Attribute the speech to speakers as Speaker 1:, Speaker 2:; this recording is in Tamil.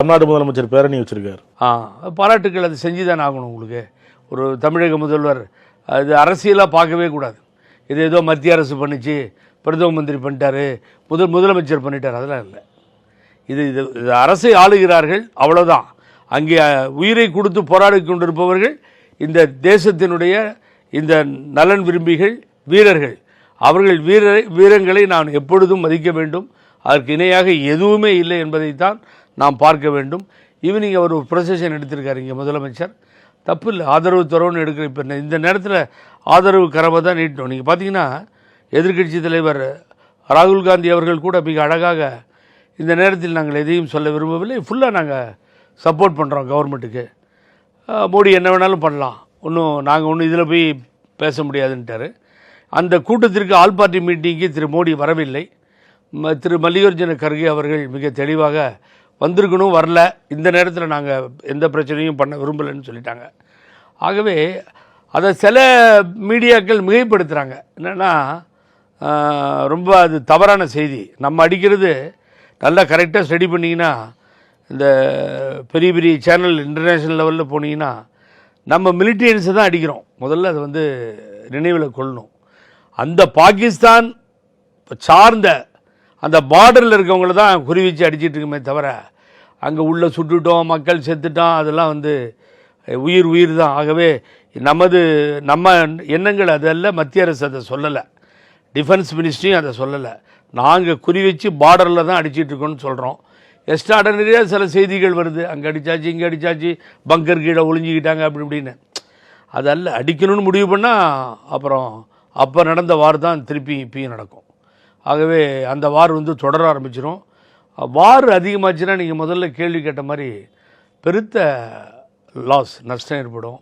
Speaker 1: தமிழ்நாடு முதலமைச்சர் பேரணி வச்சிருக்காரு.
Speaker 2: பாராட்டுக்கள். அது செஞ்சு தானே ஆகணும். உங்களுக்கு ஒரு தமிழக முதல்வர் அது அரசியலாக பார்க்கவே கூடாது. இது ஏதோ மத்திய அரசு பண்ணிச்சு, பிரதம மந்திரி பண்ணிட்டாரு, முதலமைச்சர் பண்ணிட்டார், அதெல்லாம் இல்லை. இது இது அரசை ஆளுகிறார்கள், அவ்வளோதான். அங்கே உயிரை கொடுத்து போராடி கொண்டிருப்பவர்கள் இந்த தேசத்தினுடைய இந்த நலன் விரும்பிகள், வீரர்கள். அவர்கள் வீரங்களை நான் எப்பொழுதும் மதிக்க வேண்டும். அதற்கு இணையாக எதுவுமே இல்லை என்பதைத்தான் நாம் பார்க்க வேண்டும். ஈவினிங் அவர் ஒரு ப்ரொசஷன் எடுத்திருக்காரு இங்கே முதலமைச்சர், தப்பு இல்லை. ஆதரவு தரோன்னு எடுக்கிற இப்போ இந்த நேரத்தில் ஆதரவு கரவை தான் நீட்டணும். நீங்கள் பார்த்தீங்கன்னா எதிர்க்கட்சி தலைவர் ராகுல் காந்தி அவர்கள் கூட மிக அழகாக இந்த நேரத்தில் நாங்கள் எதையும் சொல்ல விரும்பவில்லை, ஃபுல்லாக நாங்கள் சப்போர்ட் பண்ணுறோம் கவர்மெண்ட்டுக்கு, மோடி என்ன வேணாலும் பண்ணலாம், நாங்கள் ஒன்றும் இதில் போய் பேச முடியாதுன்ட்டார். அந்த கூட்டத்திற்கு ஆல் பார்ட்டி மீட்டிங்கு திரு மோடி வரவில்லை. திரு மல்லிகார்ஜுன கர்கே அவர்கள் மிக தெளிவாக வந்திருக்கணும், வரல, இந்த நேரத்தில் நாங்கள் எந்த பிரச்சனையும் பண்ண விரும்பலைன்னு சொல்லிட்டாங்க. ஆகவே அதை சில மீடியாக்கள் மிகைப்படுத்துகிறாங்க. என்னென்னா ரொம்ப அது தவறான செய்தி. நம்ம அடிக்கிறது நல்லா கரெக்டாக ஸ்டடி பண்ணிங்கன்னா, இந்த பெரிய பெரிய சேனல் இன்டர்நேஷ்னல் லெவலில் போனீங்கன்னா நம்ம மிலிட்டரியன்ஸை தான் அடிக்கிறோம். முதல்ல அது வந்து நினைவில் கொள்ளணும். அந்த பாகிஸ்தான் சார்ந்த அந்த பார்டரில் இருக்கவங்கள தான் குறி வச்சு அடிச்சிட்டு இருக்குமே தவிர, அங்கே உள்ளே சுட்டுட்டோம், மக்கள் செத்துட்டோம், அதெல்லாம் வந்து உயிர் தான். ஆகவே நம்ம எண்ணங்கள் அதெல்லாம் மத்திய அரசு அதை சொல்லலை, டிஃபென்ஸ் மினிஸ்ட்ரியும் அதை சொல்லலை. நாங்கள் குறி வச்சு பார்டரில் தான் அடிச்சிட்டு இருக்கோன்னு சொல்கிறோம். எக்ஸ்ட்ராடனரியாக சில செய்திகள் வருது, அங்கே அடித்தாச்சு, இங்கே அடித்தாச்சு, பங்கர் கீழே ஒளிஞ்சிக்கிட்டாங்க அப்படி இப்படின்னு. அதல்ல அடிக்கணும்னு முடிவு பண்ணால் அப்புறம் அப்போ நடந்த வார் தான் திருப்பி இப்பயும் நடக்கும். ஆகவே அந்த வார் வந்து தொடர ஆரம்பிச்சிடும். வார் அதிகமாச்சுன்னா நீங்கள் முதல்ல கேள்வி கேட்ட மாதிரி பெருத்த நஷ்டம் ஏற்படும்.